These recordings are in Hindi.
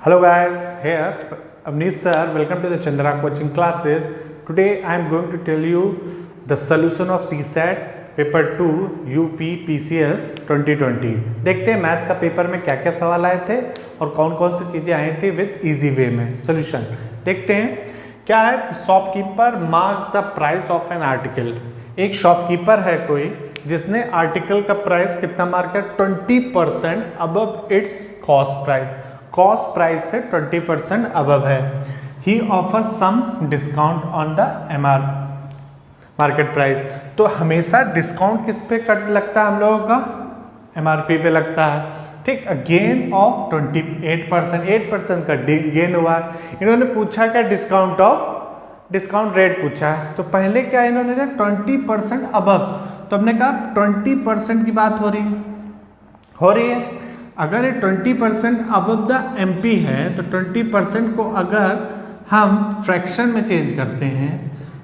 Hello guys, here Avneesh sir. Welcome to the Chandra coaching classes. Today I am going to tell you the solution of CSAT paper 2 UP PCS 2020। देखते हैं मैथ्स का पेपर में क्या क्या सवाल आए थे और कौन कौन सी चीज़ें आई थी विद इजी वे में सोल्यूशन। देखते हैं क्या है। Shopkeeper marks the price of an article. एक शॉपकीपर है कोई जिसने आर्टिकल का प्राइस कितना मार्क है 20% above its cost price. Cost price से 20% अबव है। He offer some discount on the MR market price. तो हमेशा डिस्काउंट किस पे कट लगता है हम लोगों का? MRP पे लगता है। ठीक, गेन ऑफ 28%, 8% का गेन हुआ है। इन्होंने पूछा क्या? डिस्काउंट रेट पूछा है। तो पहले क्या इन्होंने 20% अबव, तो हमने कहा 20% की बात हो रही है। अगर ये 20% अबव द MP है तो 20% को अगर हम फ्रैक्शन में चेंज करते हैं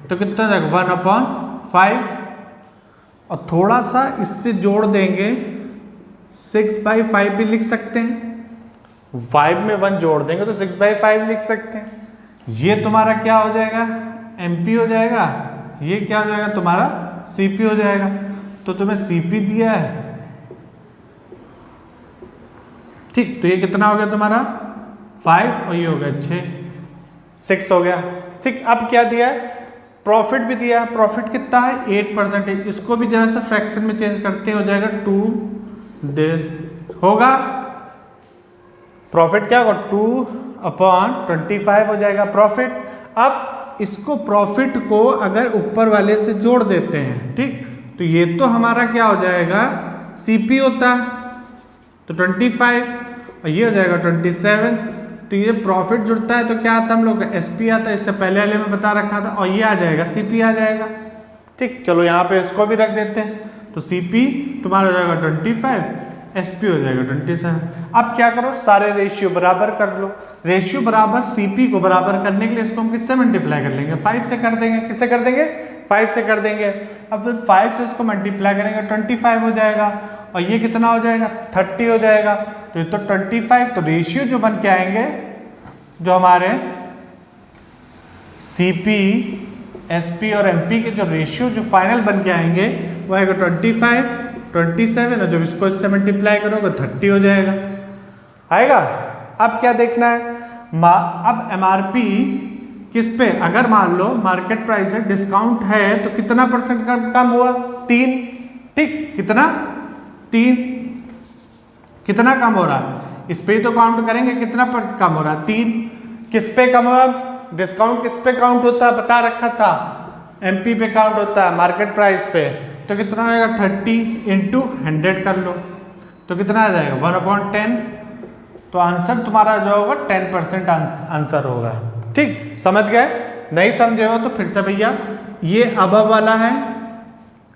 तो कितना जाएगा 1/5 और थोड़ा सा इससे जोड़ देंगे 6/5 भी लिख सकते हैं। 5 में 1 जोड़ देंगे तो 6/5 लिख सकते हैं। ये तुम्हारा क्या हो जाएगा? MP हो जाएगा। ये क्या हो जाएगा? तुम्हारा CP हो जाएगा। तो तुम्हें CP दिया है। ठीक, तो ये कितना हो गया तुम्हारा 5 और ये हो गया 6 हो गया। ठीक, अब क्या दिया है? प्रॉफिट भी दिया है। प्रॉफिट कितना है 8%। इसको भी जरा सा फ्रैक्शन में चेंज करते हो जाएगा 2 दिस होगा। प्रॉफिट क्या होगा 2/25 हो जाएगा प्रॉफिट। अब इसको प्रॉफिट को अगर ऊपर वाले से जोड़ देते हैं, ठीक, तो ये तो हमारा क्या हो जाएगा CP होता है तो 25 और ये हो जाएगा 27। तो ये प्रॉफिट जुड़ता है तो क्या आता है हम लोग का SP आता है। इससे पहले वाले में बता रखा था। और ये आ जाएगा CP आ जाएगा। ठीक, चलो यहाँ पे इसको भी रख देते हैं। तो CP तुम्हारा हो जाएगा 25, SP हो जाएगा 27। अब क्या करो, सारे रेशियो बराबर कर लो। रेशियो बराबर CP को बराबर करने के लिए इसको हम किससे मल्टीप्लाई कर लेंगे? 5 से कर देंगे। किससे कर देंगे? 5 से कर देंगे। अब फिर 5 से इसको मल्टीप्लाई करेंगे 25 हो जाएगा और ये कितना हो जाएगा 30 हो जाएगा। तो ये तो 25। तो रेशियो जो बन के आएंगे, जो हमारे CP, SP और MP के जो रेशियो जो फाइनल बन के आएंगे वो आएगा 25, 27 और जब इसको इससे मल्टीप्लाई करोगे 30 हो जाएगा। आएगा। अब क्या देखना है? अब MRP किस पे? अगर मान लो मार्केट प्राइस है, डिस्काउंट है तो कितना परसेंट कम हुआ? 3। ठीक, कितना? 3। कितना कम हो रहा है? इस पे तो काउंट करेंगे कितना पर कम हो रहा है 3। किस पे कम हुआ? डिस्काउंट किस पे काउंट होता है बता रखा था? MP पे काउंट होता है, मार्केट प्राइस पे। तो कितना आएगा 30 × 100 कर लो तो कितना आ जाएगा 1/10। तो आंसर तुम्हारा जो होगा 10% आंसर होगा। ठीक, समझ गए? नहीं समझे हो तो फिर से भैया ये अबव वाला है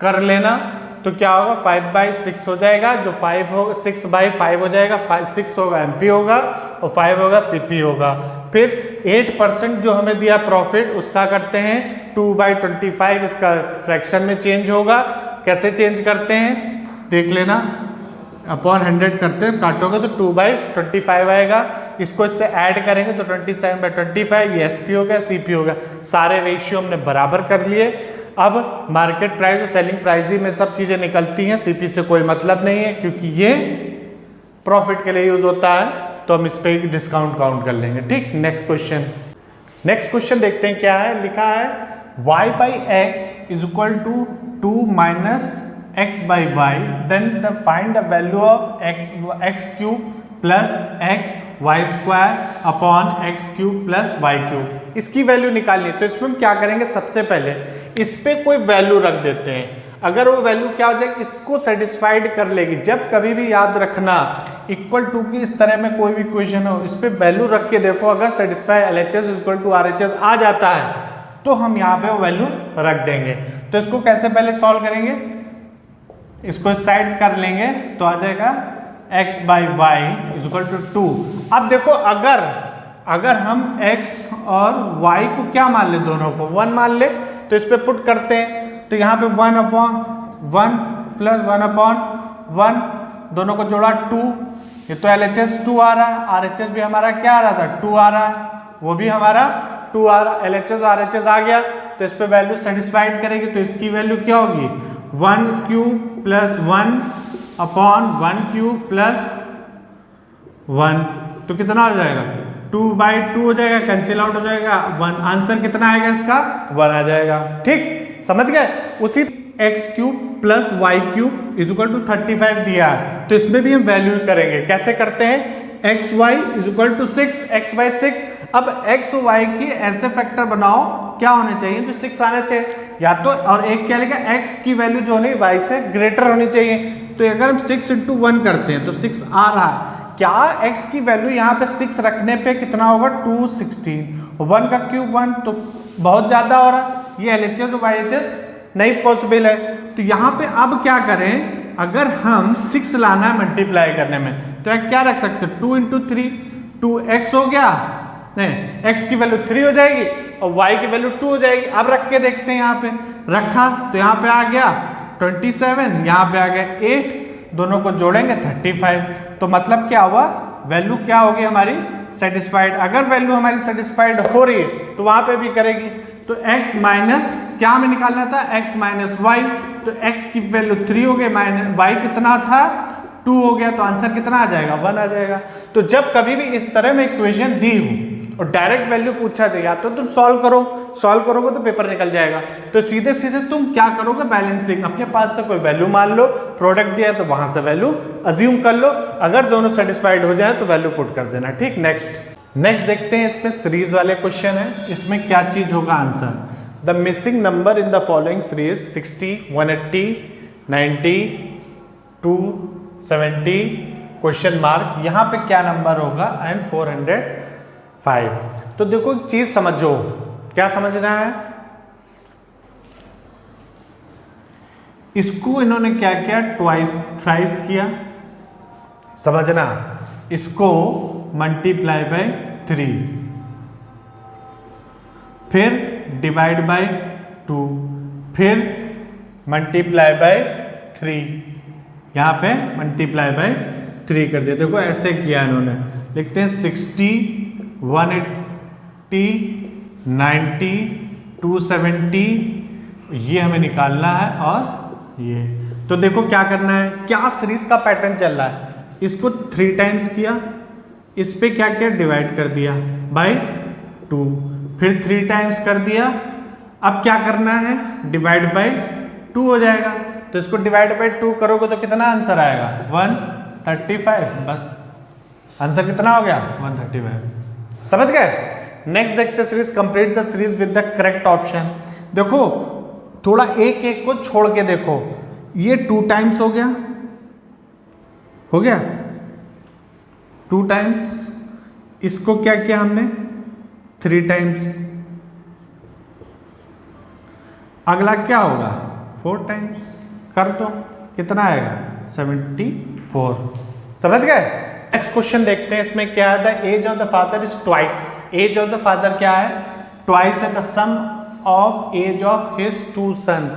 कर लेना। तो क्या होगा 5/6 हो जाएगा। जो 5 होगा 6/5 हो जाएगा। 6 होगा MP होगा और 5 होगा CP होगा। फिर 8% जो हमें दिया प्रॉफिट उसका करते हैं 2/25। इसका फ्रैक्शन में चेंज होगा। कैसे चेंज करते हैं देख लेना। अपॉन 100 करते हैं, काटोगे तो 2/25 आएगा। इसको इससे ऐड करेंगे तो 27/25। ये SP हो गया, CP हो गया। सारे रेशियो हमने बराबर कर लिए। अब मार्केट प्राइस और सेलिंग प्राइस ही में सब चीजें निकलती हैं। CP से कोई मतलब नहीं है क्योंकि ये प्रॉफिट के लिए यूज होता है। तो हम इस पे डिस्काउंट काउंट कर लेंगे। ठीक, नेक्स्ट क्वेश्चन देखते हैं क्या है। लिखा है y/x = 2 - x/y, then find the value of x³ + xy² upon x³ + y³। इसकी वैल्यू निकालनी है। तो इसमें हम क्या करेंगे? सबसे पहले इस पे कोई वैल्यू रख देते हैं। अगर वो वैल्यू क्या हो जाएगी इसको सेटिस्फाइड कर लेगी। जब कभी भी याद रखना =2 की इस तरह में कोई भी क्वेश्चन हो, इस पे वैल्यू रख के देखो। अगर सेटिस्फाई LHS = RHS आ जाता है तो हम यहाँ पे वो वैल्यू रख देंगे। तो इसको कैसे पहले सॉल्व करेंगे? इसको इस साइड कर लेंगे तो आ जाएगा x/y = 2। अब देखो अगर हम x और y को क्या मान ले, दोनों को 1 मान ले तो इस पे पुट करते हैं। तो यहाँ पे 1/1 + 1/1 दोनों को जोड़ा 2 ये तो LHS 2 आ रहा है, RHS भी हमारा क्या आ रहा था 2 आ रहा है, वो भी हमारा 2 आ रहा है, LHS और RHS आ गया तो इस पे वैल्यू सेटिस्फाइड करेगी तो इसकी वैल्यू क्या होगी 1 cube plus 1 upon 1 cube plus 1 तो कितना हो जाएगा 2/2 हो जाएगा, कैंसिल आउट हो जाएगा 1, आंसर कितना आएगा इसका 1 आ जाएगा। ठीक समझ गए। उसी x cube plus y cube is equal to 35 दिया है तो इसमें भी हम वैल्यू करेंगे। कैसे करते हैं x y is equal to 6 x by 6। अब x और y की ऐसे फैक्टर बनाओ क्या होने चाहिए जो 6 आना चाहिए या तो, और एक क्या लिखा x की वैल्यू जो होनी y से ग्रेटर होनी चाहिए। तो अगर हम 6 इंटू 1 करते हैं तो 6 आ रहा है, क्या x की वैल्यू यहाँ पे 6 रखने पे कितना होगा 216, 1 का क्यूब 1 तो बहुत ज्यादा हो रहा है, ये LHS और YHS नहीं पॉसिबल है। तो यहाँ पे अब क्या करें, अगर हम 6 लाना है मल्टीप्लाई करने में तो क्या रख सकते हैं 2 इंटू 3 2x हो गया, नहीं x की वैल्यू 3 हो जाएगी और y की वैल्यू 2 हो जाएगी। अब रख के देखते हैं, यहाँ पे रखा तो यहाँ पे आ गया 27, यहाँ पे आ गया 8, दोनों को जोड़ेंगे 35। तो मतलब क्या हुआ वैल्यू क्या होगी हमारी सेटिस्फाइड। अगर वैल्यू हमारी सेटिस्फाइड हो रही है तो वहां पे भी करेगी। तो x माइनस क्या हमें निकालना था x माइनस वाई, तो x की वैल्यू 3 हो गई माइनस y कितना था 2 हो गया, तो आंसर कितना आ जाएगा 1 आ जाएगा। तो जब कभी भी इस तरह में इक्वेशन दी हो और डायरेक्ट वैल्यू पूछा जाएगा तो तुम सॉल्व करोगे तो पेपर निकल जाएगा। तो सीधे सीधे तुम क्या करोगे बैलेंसिंग, अपने पास से कोई वैल्यू मान लो, प्रोडक्ट दिया है तो वहां से वैल्यू अज्यूम कर लो, अगर दोनों सेटिस्फाइड हो जाए तो वैल्यू पुट कर देना। ठीक नेक्स्ट देखते हैं, इसमें सीरीज वाले क्वेश्चन है, इसमें क्या चीज होगा answer. The missing number in the following series 60 180 90 270 question mark, यहाँ पे क्या नंबर होगा एंड 405। तो देखो एक चीज समझो, क्या समझना है, इसको इन्होंने क्या किया ट्वाइस थ्राइस किया, समझना, इसको मल्टीप्लाई बाय 3, फिर डिवाइड बाय 2, फिर मल्टीप्लाई बाय 3, यहां पे मल्टीप्लाई बाय 3 कर दिया। देखो ऐसे किया इन्होंने, लिखते हैं 60 180 90 270, ये हमें निकालना है और ये। तो देखो क्या करना है, क्या सीरीज का पैटर्न चल रहा है, इसको 3 टाइम्स किया, इस पे क्या किया डिवाइड कर दिया बाय 2, फिर 3 टाइम्स कर दिया, अब क्या करना है डिवाइड बाय 2 हो जाएगा। तो इसको डिवाइड बाय 2 करोगे तो कितना आंसर आएगा 135, बस आंसर कितना हो गया 135। समझ गए। नेक्स्ट देखते series, complete the series with the correct option. देखो थोड़ा एक एक को छोड़ के देखो, ये 2 टाइम्स हो गया 2 टाइम्स, इसको क्या किया हमने 3 टाइम्स, अगला क्या होगा 4 टाइम्स, कर दो कितना आएगा 74। समझ गए। नेक्स्ट क्वेश्चन देखते हैं, इसमें क्या है, the age of the father is twice. Age of the father क्या है ट्वाइस है the sum of age of his 2 son,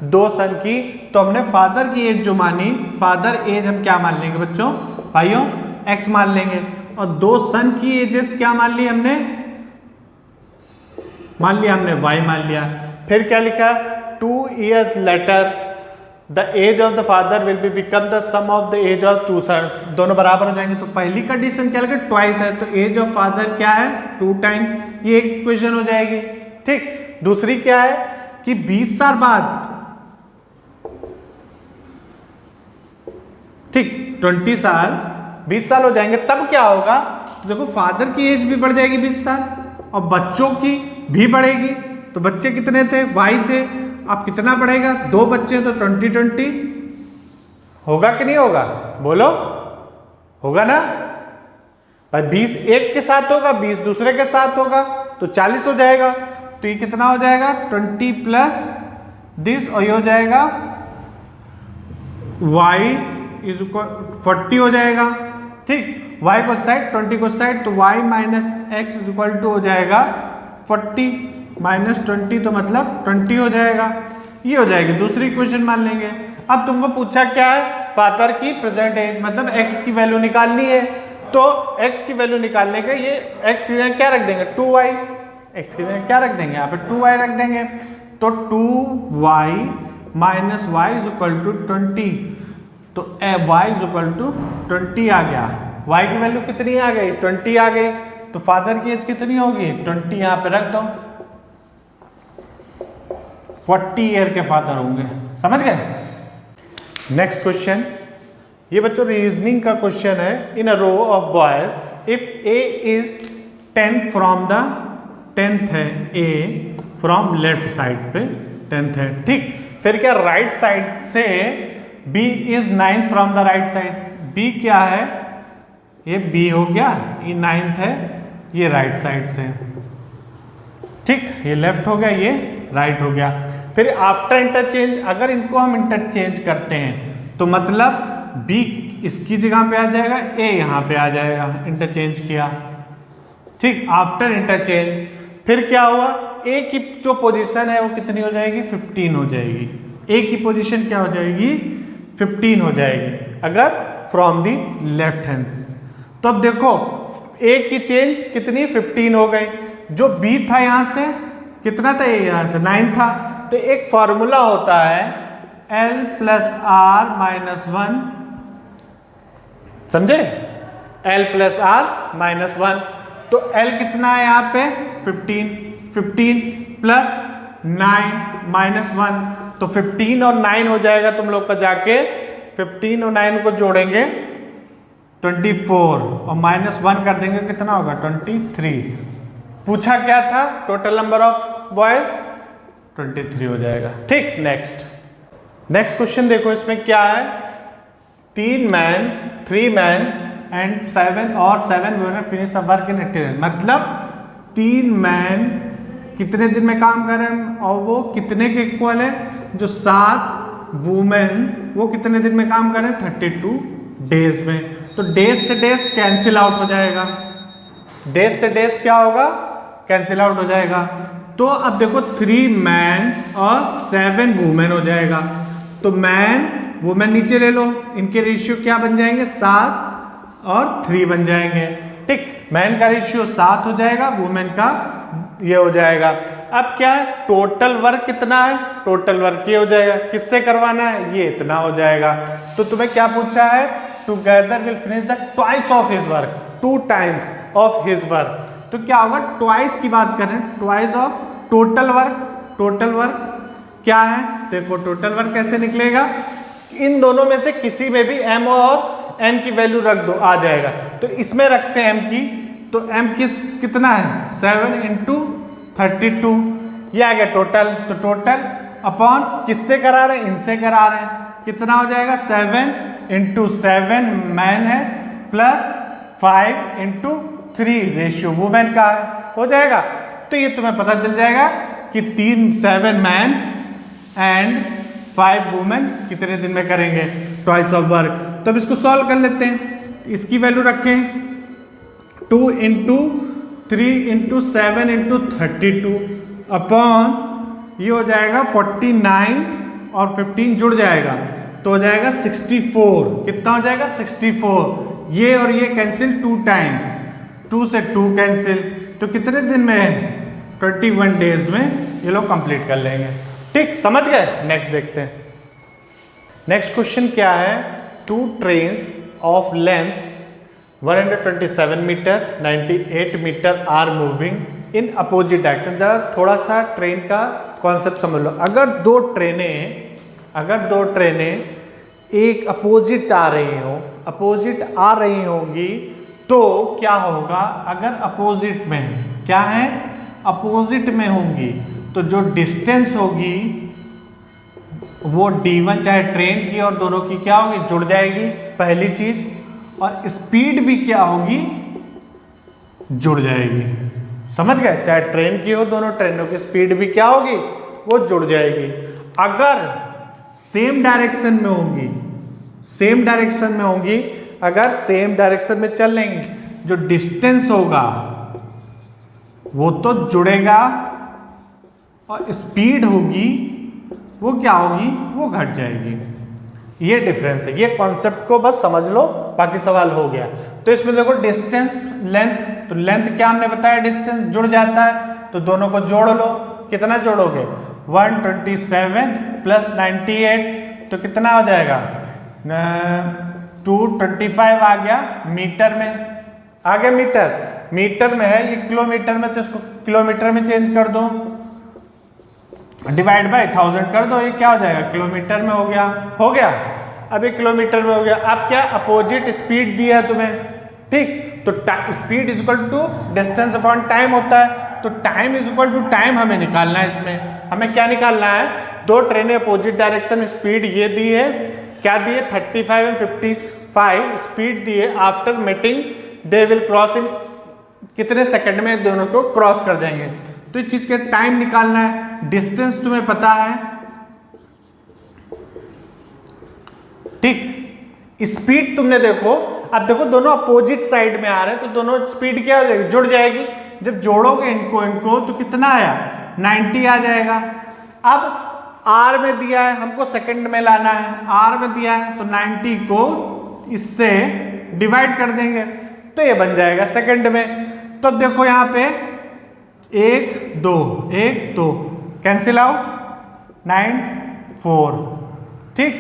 2 son की। तो हमने फादर की एज जो मानी, फादर एज हम क्या मान लेंगे बच्चों भाइयों x मान लेंगे, और 2 सन की एजेस क्या मान ली हमने y मान लिया। फिर क्या लिखा 2 years later the age of the father will be become the sum of the age of 2 sons, दोनों बराबर हो जाएंगे। तो पहली कंडीशन क्या लगे ट्वाइस है, तो एज ऑफ फादर क्या है 2 टाइम, ये एक इक्वेशन हो जाएगी। ठीक, दूसरी क्या है कि 20 साल बाद, ठीक 20 साल 20 साल हो जाएंगे, तब क्या होगा, तो देखो फादर की एज भी बढ़ जाएगी 20 साल और बच्चों की भी बढ़ेगी। तो बच्चे कितने थे y थे, अब कितना बढ़ेगा, 2 बच्चे तो 20 होगा कि नहीं होगा, बोलो होगा ना भाई। 20 एक के साथ होगा, 20 दूसरे के साथ होगा, तो 40 हो जाएगा। तो ये कितना हो जाएगा 20 प्लस दिस, और ये हो जाएगा y इज इक्वल 40 हो जाएगा। ठीक, y को साइड 20 को साइड, तो y minus x is equal to हो जाएगा 40 माइनस 20, तो मतलब 20 हो जाएगा। ये हो जाएगी, दूसरी इक्वेशन मान लेंगे। अब तुमको पूछा क्या है फादर की प्रेजेंट एज, मतलब x की वैल्यू निकालनी है। तो x की वैल्यू निकालने के ये x की जगह क्या रख देंगे 2y, x की जगह क्या रख देंगे यहाँ पे 2y रख देंगे। तो 2y minus y is equal to 20, तो y इज इक्वल टू 20 आ गया। y की वैल्यू कितनी आ गई 20 आ गई। तो फादर की एज कितनी होगी 20, यहाँ पे रख दो, 40 ईयर के फादर होंगे। समझ गए। नेक्स्ट क्वेश्चन, ये बच्चों रीजनिंग का क्वेश्चन है। In a row of boys if A is 10 from the 10th है, ए फ्रॉम लेफ्ट साइड पे 10th है, ठीक। फिर क्या राइट साइड से B is 9 from the right side, B क्या है ये बी हो गया, ये 9th है, ये राइट साइड से, ठीक। ये लेफ्ट हो गया, ये राइट हो गया। फिर आफ्टर इंटरचेंज अगर इनको हम इंटरचेंज करते हैं तो मतलब बी इसकी जगह पे आ जाएगा, ए यहाँ पे आ जाएगा, इंटरचेंज किया, ठीक। आफ्टर इंटरचेंज फिर क्या हुआ, ए की जो पोजीशन है वो कितनी हो जाएगी 15 हो जाएगी। ए की पोजीशन क्या हो जाएगी 15 हो जाएगी अगर फ्रॉम दी लेफ्ट हैंड। तो अब देखो ए की चेंज कितनी 15 हो गई, जो बी था यहाँ से कितना था, ए यहाँ से 9 था। तो एक फॉर्मूला होता है L प्लस आर माइनस 1, समझे, L प्लस आर माइनस 1। तो L कितना है यहाँ पे 15 प्लस 9 माइनस 1, तो 15 और 9 हो जाएगा तुम लोग का, जाके 15 और 9 को जोड़ेंगे 24 और माइनस 1 कर देंगे, कितना होगा 23। पूछा क्या था टोटल नंबर ऑफ बॉयज 23 हो जाएगा, ठीक। नेक्स्ट क्वेश्चन देखो, इसमें क्या है, 3 man 3 mans and 7 women finish work in 80 days, मतलब 3 मैन कितने दिन में काम कर रहे हैं और वो कितने के इक्वल है, जो 7 वुमेन वो कितने दिन में काम कर रहे हैं 32 डेज में। तो डेज से डेज कैंसिल आउट हो जाएगा, डेज से डेज क्या होगा कैंसिल आउट हो जाएगा। तो अब देखो 3 मैन और 7 वुमेन हो जाएगा, तो मैन वुमेन नीचे ले लो, इनके रेशियो क्या बन जाएंगे 7 और 3 बन जाएंगे, ठीक। मैन का रेशियो 7 हो जाएगा, वुमेन का ये हो जाएगा। अब क्या है टोटल वर्क कितना है, टोटल वर्क ये हो जाएगा, किससे करवाना है ये इतना हो जाएगा। तो तुम्हें क्या पूछा है, together will finish the twice of his work, 2 times of his work. तो क्या होगा ट्वाइस की बात करें, twice of total work, total work क्या है देखो, टोटल वर्क कैसे निकलेगा, इन दोनों में से किसी में भी m और n की वैल्यू रख दो आ जाएगा। तो इसमें रखते हैं m की, तो m कितना है 7 इंटू 32, ये आ गया टोटल। तो टोटल अपॉन किससे करा रहे हैं, इनसे करा रहे हैं, कितना हो जाएगा 7 इंटू 7 मैन है प्लस 5 इंटू 3 रेशियो वुमेन का है, हो जाएगा। तो ये तुम्हें पता चल जाएगा कि 7 मैन एंड 5 वुमेन कितने दिन में करेंगे ट्वाइस ऑफ वर्क। तो अब इसको सॉल्व कर लेते हैं, इसकी वैल्यू रखें 2 इंटू 3 इंटू 7 इंटू 32 अपॉन ये हो जाएगा 49 और 15 जुड़ जाएगा तो हो जाएगा 64। कितना हो जाएगा 64। ये और ये कैंसिल 2 टाइम्स, 2 से 2 कैंसिल, तो कितने दिन में 21 डेज में ये लोग कंप्लीट कर लेंगे, ठीक। समझ गए। नेक्स्ट देखते हैं। नेक्स्ट क्वेश्चन क्या है, 2 trains of length 127 metre 98 metre are moving in opposite direction. जरा थोड़ा सा ट्रेन का कॉन्सेप्ट समझ लो। अगर दो ट्रेनें एक अपोजिट आ रही होंगी तो क्या होगा, अगर अपोजिट में क्या है अपोजिट में होंगी तो जो डिस्टेंस होगी वो d1 चाहे ट्रेन की और दोनों की क्या होगी जुड़ जाएगी पहली चीज, और स्पीड भी क्या होगी जुड़ जाएगी। समझ गए, चाहे ट्रेन की हो दोनों ट्रेनों की स्पीड भी क्या होगी वो जुड़ जाएगी। अगर सेम डायरेक्शन में होंगी अगर सेम डायरेक्शन में चल लेंगे, जो डिस्टेंस होगा वो तो जुड़ेगा और स्पीड होगी वो क्या होगी वो घट जाएगी। ये डिफरेंस है। ये कॉन्सेप्ट को बस समझ लो, बाकी सवाल हो गया। तो इसमें देखो डिस्टेंस लेंथ, तो लेंथ क्या हमने बताया, डिस्टेंस जुड़ जाता है, तो दोनों को जोड़ लो। कितना जोड़ोगे, 127 प्लस 98, तो कितना हो जाएगा 225 आ गया मीटर में, आ गया मीटर में है, ये किलोमीटर में, तो इसको किलोमीटर में चेंज कर दो, डिवाइड बाय 1000 कर दो, ये क्या हो जाएगा किलोमीटर में हो गया। अब ये किलोमीटर में हो गया। अब क्या अपोजिट स्पीड दिया है तुम्हें, ठीक, तो speed is equal to distance upon time होता है, तो time is equal to time हमें निकालना है। इसमें हमें क्या निकालना है, दो ट्रेनें अपोजिट डायरेक्शन में, स्पीड ये दी है, क्या दी है 35 एंड 55 स्पीड दी है, after meeting they will cross in कितने सेकंड में दोनों को क्रॉस कर जाएंगे। तो इस चीज का टाइम निकालना है, डिस्टेंस तुम्हें पता है, ठीक, स्पीड तुमने देखो, अब देखो दोनों अपोजिट साइड में आ रहे हैं, तो दोनों स्पीड क्या हो जाएगी, जुड़ जाएगी। जब जोड़ोगे इनको तो कितना आया 90 आ जाएगा। अब आर में दिया है, हमको सेकंड में लाना है, आर में दिया है, तो 90 को इससे डिवाइड कर देंगे, तो ये बन जाएगा सेकंड में। तो अब देखो यहाँ पे 1 2 कैंसिल आउट 9 4, ठीक,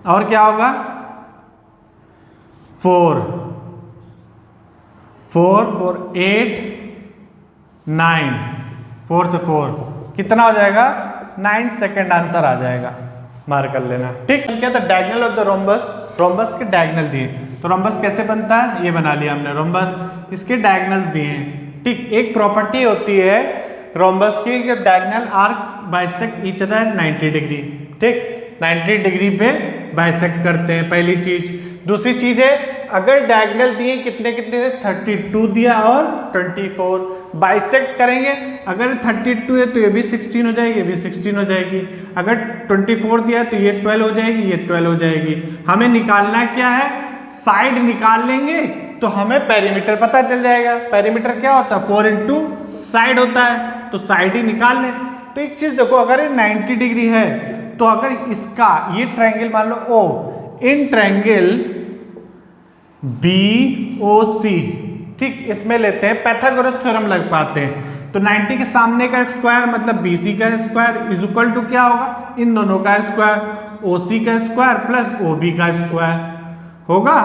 और क्या होगा 4 8 9, 4 से 4 कितना हो जाएगा 9 सेकेंड आंसर आ जाएगा, मार्क कर लेना, ठीक। क्या था डायगोनल ऑफ द रोम्बस के डायगोनल दिए, तो रोम्बस कैसे बनता है, ये बना लिया हमने रोम्बस, इसके डायगोनल्स दिए हैं, ठीक। एक प्रॉपर्टी होती है रोम्बस की, diagonal arc bisect each other 90 degree, ठीक, 90 डिग्री पे बाइसेक्ट करते हैं, पहली चीज। दूसरी चीज है अगर डायगोनल दिए कितने 32 दिया और 24, बाइसेक्ट करेंगे, अगर 32 है तो ये भी 16 हो जाएगी, ये भी 16 हो जाएगी, अगर 24 दिया तो ये 12 हो जाएगी, ये 12 हो जाएगी। हमें निकालना क्या है, साइड निकाल लेंगे तो हमें पेरीमीटर पता चल जाएगा। पेरीमीटर क्या होता है 4 इंटू साइड होता है, तो साइड ही निकाल लें। तो एक चीज देखो, अगर ये 90 डिग्री है तो अगर इसका ये ट्रायंगल मान लो ओ, इन ट्रायंगल BOC, ठीक, इसमें लेते हैं पाइथागोरस थ्योरम लग पाते हैं, तो 90 के सामने का स्क्वायर मतलब BC का स्क्वायर इज इक्वल टू क्या होगा, इन दोनों का स्क्वायर, OC का स्क्वायर प्लस OB का स्क्वायर होगा,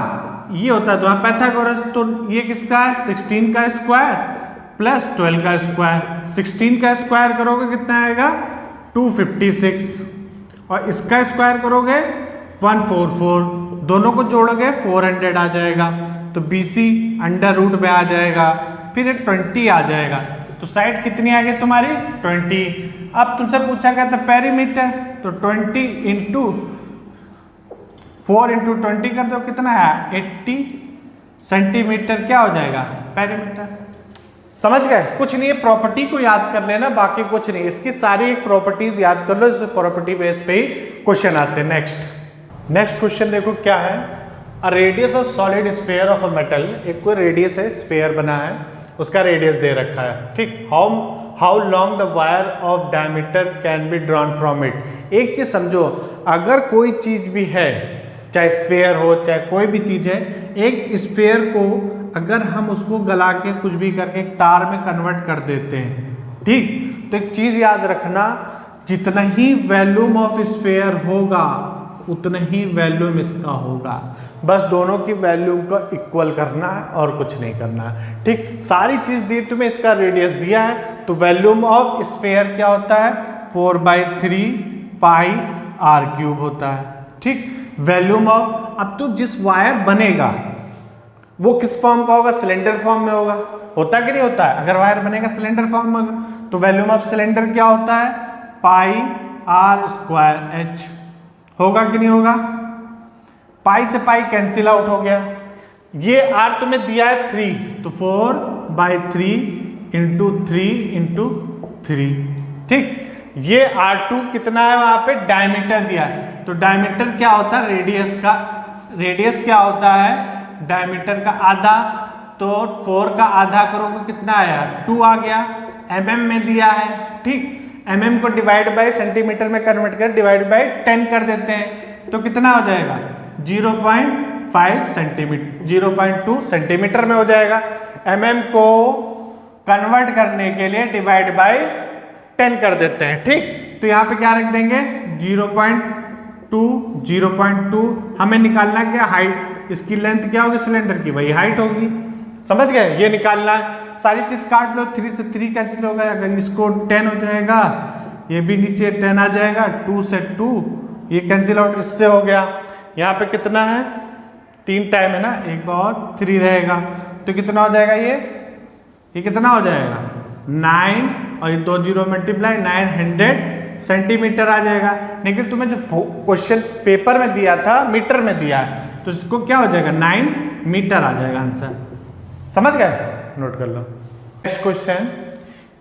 ये होता है तुम्हारा पाइथागोरस। तो ये किसका है 16 का स्क्वायर प्लस 12 का स्क्वायर, 16 का स्क्वायर करोगे कितना आएगा 256, और इसका स्क्वायर करोगे 144, दोनों को जोड़ोगे 400 आ जाएगा, तो BC अंडर रूट में आ जाएगा, फिर एक 20 आ जाएगा, तो साइड कितनी आ गई तुम्हारी 20। अब तुमसे पूछा गया था पेरीमीटर, तो 20 इंटू 4 इंटू 20 कर दो, कितना है 80 सेंटीमीटर क्या हो जाएगा पेरीमीटर। समझ गए, कुछ नहीं है, प्रॉपर्टी को याद कर लेना, बाकी कुछ नहीं, इसकी सारी प्रॉपर्टीज याद कर लो, इसमें प्रॉपर्टी बेस पे ही क्वेश्चन आते हैं। नेक्स्ट क्वेश्चन देखो क्या है, a radius of solid sphere of a metal, एक कोई रेडियस है, स्फीयर बना है, उसका रेडियस दे रखा है, ठीक, how long the wire of diameter can be drawn from it. एक चीज समझो, अगर कोई चीज भी है, चाहे स्फीयर हो चाहे कोई भी चीज है, एक स्फीयर को अगर हम उसको गला के कुछ भी करके एक तार में कन्वर्ट कर देते हैं, ठीक, तो एक चीज याद रखना, जितना ही वॉल्यूम ऑफ स्फीयर होगा उतना ही वॉल्यूम इसका होगा, बस दोनों की वॉल्यूम को इक्वल करना है और कुछ नहीं करना है, ठीक। सारी चीज दी तुम्हें, इसका रेडियस दिया है, तो वॉल्यूम ऑफ स्फीयर क्या होता है 4/3 पाई r³ होता है, ठीक। वॉल्यूम ऑफ, अब तो जिस वायर बनेगा वो किस फॉर्म का होगा, सिलेंडर फॉर्म में होता कि नहीं होता है, अगर वायर बनेगा सिलेंडर फॉर्म में होगा, तो वॉल्यूम ऑफ सिलेंडर क्या होता है पाई r²h होगा कि नहीं होगा, पाई से पाई कैंसिल आउट हो गया, ये r तुम्हें दिया है 3, तो 4/3 इंटू 3, ठीक। ये R2 कितना है, वहां पे डायमीटर दिया है, तो डायमीटर क्या होता है रेडियस क्या होता है डायमीटर का आधा, तो 4 का आधा करोगे कितना आया 2 आ गया, mm में दिया है, ठीक। mm को डिवाइड बाय सेंटीमीटर में कन्वर्ट कर डिवाइड बाय 10 कर देते हैं, तो कितना हो जाएगा 0.5 सेंटीमीटर, 0.2 सेंटीमीटर में हो जाएगा। mm को कन्वर्ट करने के लिए डिवाइड बाय 10 कर देते हैं, ठीक। तो यहाँ पे क्या रख देंगे 0.2 हमें निकालना क्या हाइट, इसकी लेंथ क्या होगी सिलेंडर की, वही हाइट होगी, समझ गए। ये निकालना है, सारी चीज काट लो, 3 से 3 कैंसिल होगा, अगर इसको 10 हो जाएगा, ये भी नीचे 10 आ जाएगा, 2 से 2 ये कैंसिल आउट, इससे हो गया। यहाँ पे कितना है 3 टाइम है ना, एक बार और 3 रहेगा, तो कितना हो जाएगा ये कितना हो जाएगा 9 और ये 2 0 मल्टीप्लाई 900 सेंटीमीटर आ जाएगा। लेकिन तुम्हें जो क्वेश्चन पेपर में दिया था मीटर में दिया है, तो इसको क्या हो जाएगा 9 मीटर आ जाएगा आंसर, समझ गए, नोट कर लो। Next question,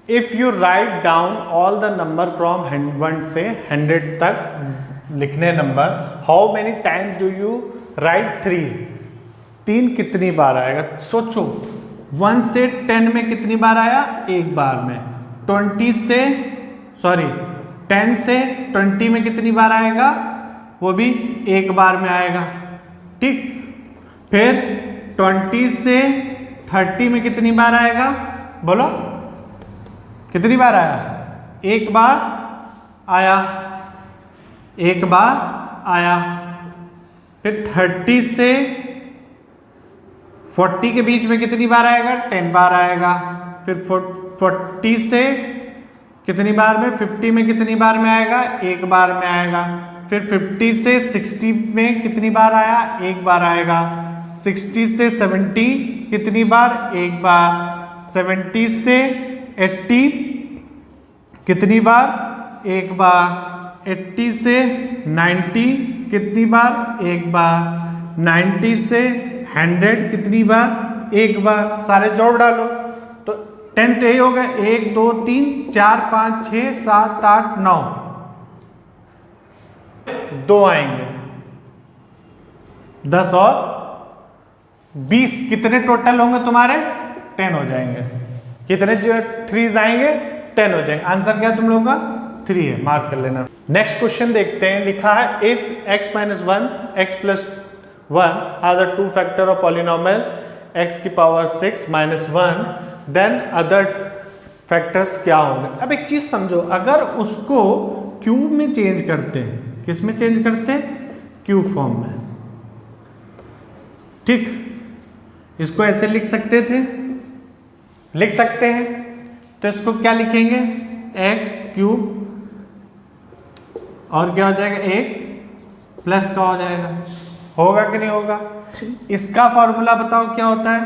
if you write down all the number from 1 से 100 तक लिखने number, how many times do you write 3, 3 कितनी बार आएगा, सोचो। 1 से 10 में कितनी बार आया, एक बार में। 10 से 20 में कितनी बार आएगा, वो भी एक बार में आएगा, ठीक। फिर 20 से 30 में कितनी बार आएगा, बोलो कितनी बार आया, एक बार आया, एक बार आया। फिर 30 से 40 के बीच में कितनी बार आएगा, 10 बार आएगा। फिर 40 से कितनी बार में, 50 में कितनी बार में आएगा, एक बार में आएगा। फिर 50 से 60 में कितनी बार आया, एक बार आएगा। 60 से 70 कितनी बार, एक बार। 70 से 80 कितनी बार, एक बार। 80 से 90 कितनी बार, एक बार। 90 से 100 कितनी बार, एक बार। सारे जोड़ डालो तो 10 तो यही होगा, 1 2 3 4 5 6 7 8 9, 2 आएंगे, 10 और 20 कितने टोटल होंगे तुम्हारे, 10 हो जाएंगे। कितने 3s आएंगे, 10 हो जाएंगे। आंसर क्या तुम लोगों का 3 है, मार्क कर लेना। नेक्स्ट क्वेश्चन देखते हैं, लिखा है if x - 1 x + 1 are the 2 factor of polynomial x की पावर 6 - 1 देन अदर फैक्टर्स क्या होंगे। अब एक चीज समझो, अगर उसको क्यूब में चेंज करते हैं, किस में चेंज करते हैं, क्यूब फॉर्म में, ठीक। इसको ऐसे लिख सकते थे, लिख सकते हैं, तो इसको क्या लिखेंगे, x³ और क्या हो जाएगा, 1 प्लस का हो जाएगा, होगा कि नहीं होगा। इसका फॉर्मूला बताओ क्या होता है,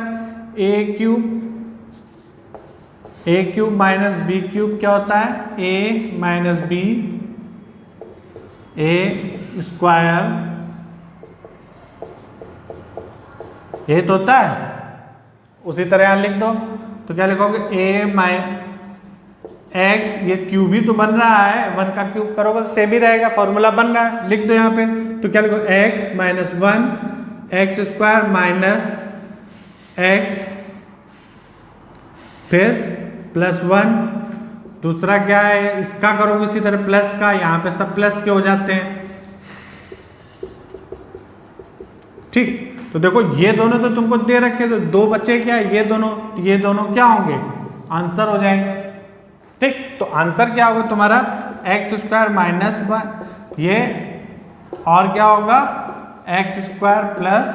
a³ माइनस b³ क्या होता है, a minus b a square, ये तो होता है। उसी तरह यहां लिख दो, तो क्या लिखोगे, a माइनस x, ये क्यूब ही तो बन रहा है, 1 का क्यूब करोगे तो सेम ही रहेगा, फॉर्मूला बन रहा है, लिख दो यहाँ पे। तो क्या लिखो, x - 1 x square minus x, फिर +1। दूसरा क्या है, इसका करोगे इसी तरह प्लस का, यहाँ पे सब प्लस के हो जाते हैं, ठीक। तो देखो ये दोनों तो तुमको दे रखे, तो 2 बचे क्या, ये दोनों क्या होंगे, आंसर हो जाएंगे, ठीक। तो आंसर क्या होगा तुम्हारा, x स्क्वायर माइनस 1, ये और क्या होगा, x स्क्वायर प्लस,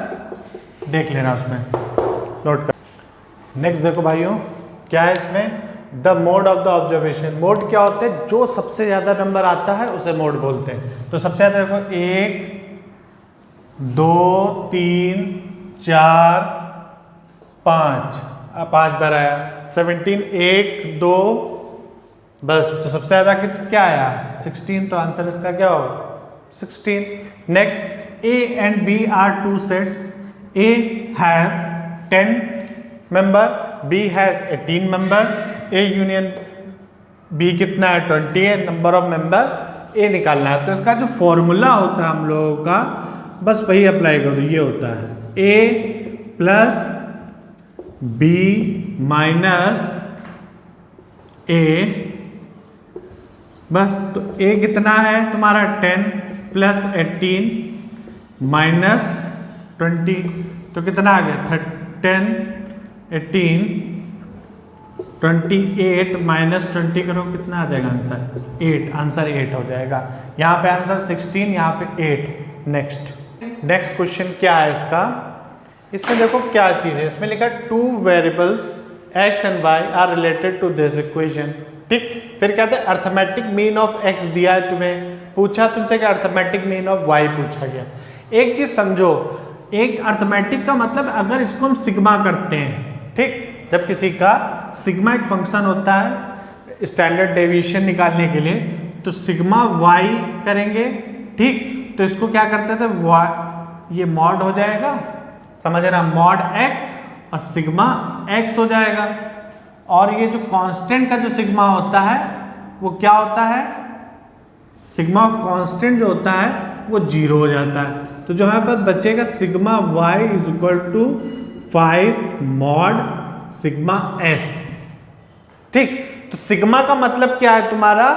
देख लेना उसमें, नोट कर। नेक्स्ट देखो भाइयों, क्या है इसमें, the mode of the observation. Mode क्या होते हैं, जो सबसे ज्यादा नंबर आता है उसे मोड बोलते हैं। तो सबसे ज्यादा देखो 1 2 3 4 5, 5 बार आया। 17 1 2 बस, तो सबसे ज्यादा क्या आया, 16, तो आंसर इसका क्या होगा 16। Next, A and B are 2 sets, A has 10 member, B has 18 member, A union B कितना है 20 है, नंबर ऑफ मेंबर A निकालना है। तो इसका जो फॉर्मूला होता है हम लोगों का, बस वही अप्लाई करो, ये होता है A plus B minus A, बस। तो A कितना है तुम्हारा 10 प्लस 18 -20, तो कितना आ गया 10, 18, 28 -20 करो, कितना आ जाएगा आंसर 8, आंसर 8 हो जाएगा। यहाँ पे आंसर 16, यहाँ पे 8। नेक्स्ट क्वेश्चन क्या है इसका, इसमें देखो क्या चीज़ है, इसमें लिखा 2 variables x and y are related to this equation. ठीक, फिर कहते हैं अर्थमेटिक मीन ऑफ x दिया है तुम्हें, पूछा तुमसे कि अर्थमेटिक मीन ऑफ y पूछा गया। एक चीज समझो, एक अर्थमेटिक का मतलब अगर इसको हम सिग्मा करते हैं, ठीक, जब किसी का सिग्मा एक फंक्शन होता है स्टैंडर्ड डेविएशन निकालने के लिए, तो सिग्मा y करेंगे, ठीक, तो इसको क्या करते थे ये मॉड हो जाएगा, समझ रहा, मॉड x और सिग्मा x हो जाएगा। और ये जो कांस्टेंट का जो सिग्मा होता है वो क्या होता है, सिग्मा ऑफ कांस्टेंट जो होता है वो 0 हो जाता है। तो जो हमारे पास बचेगा sigma y is equal to 5 mod sigma s। ठीक, तो सिग्मा का मतलब क्या है तुम्हारा,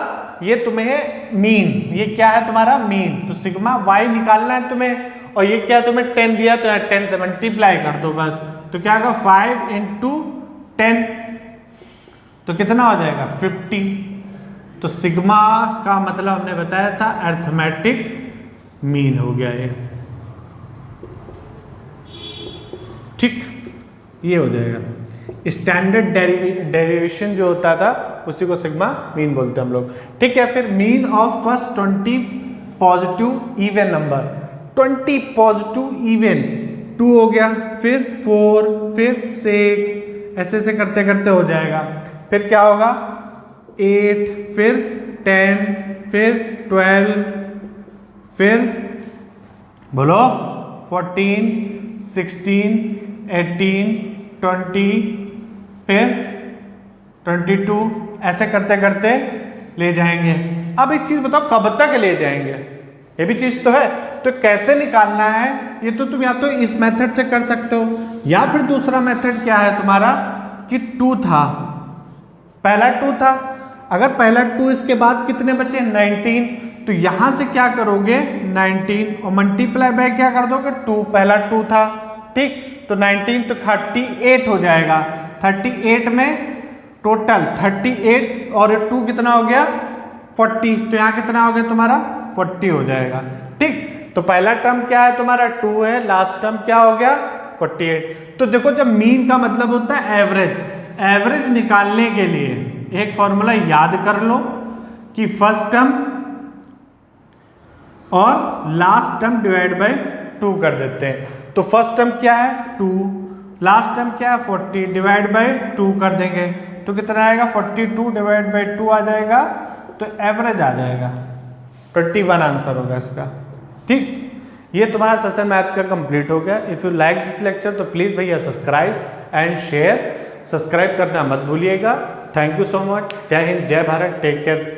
ये तुम्हें मीन, ये क्या है तुम्हारा मीन, तो सिग्मा y निकालना है तुम्हें, और ये क्या तुम्हें 10 दिया तो 10 से मल्टीप्लाई कर दो बस, तो क्या होगा 5 × 10, तो कितना हो जाएगा 50। तो सिग्मा का मतलब हमने बताया था अर्थमेटिक मीन हो गया ये, ठीक, ये हो जाएगा। स्टैंडर्ड डेरिवेशन जो होता था उसी को सिग्मा मीन बोलते हैं हम लोग। ठीक है, फिर mean of first 20 positive even number, 20 positive even 2 हो गया, फिर 4, फिर 6, ऐसे करते करते हो जाएगा। फिर क्या होगा 8, फिर 10, फिर 12, फिर बोलो 14, 16, 18, 20, फिर 22, ऐसे करते करते ले जाएंगे। अब एक चीज बताओ कब तक ले जाएंगे, ये भी चीज तो है, तो कैसे निकालना है ये तो तुम या तो इस मेथड से कर सकते हो, या फिर दूसरा मेथड क्या है तुम्हारा कि 2 था, पहला 2 था, अगर पहला 2 इसके बाद कितने बचे 19, तो यहां से क्या करोगे 19 और मल्टीप्लाई बाय क्या कर दोगे 2, पहला 2 था, ठीक, तो 19 तो 38 हो जाएगा, 38 में टोटल 38 और 2 कितना हो गया 40, तो यहाँ कितना हो गया तुम्हारा 40 हो जाएगा। ठीक, तो पहला टर्म क्या है तुम्हारा 2 है, लास्ट टर्म क्या हो गया 48। तो देखो जब मीन का मतलब होता है एवरेज, एवरेज निकालने के लिए एक फॉर्मूला याद कर लो कि फर्स्ट टर्म और लास्ट टर्म डिवाइड बाय 2 कर देते हैं। तो फर्स्ट टर्म क्या है 2, लास्ट टर्म क्या है 40, डिवाइड बाय 2 कर देंगे, तो कितना आएगा 42 डिवाइड बाय 2 आ जाएगा, तो एवरेज आ जाएगा 21 आंसर होगा इसका। ठीक, ये तुम्हारा सेशन मैथ का कंप्लीट हो गया। If you like this lecture तो प्लीज भैया सब्सक्राइब एंड शेयर, सब्सक्राइब करना मत भूलिएगा। थैंक यू सो मच, जय हिंद, जय भारत, टेक केयर।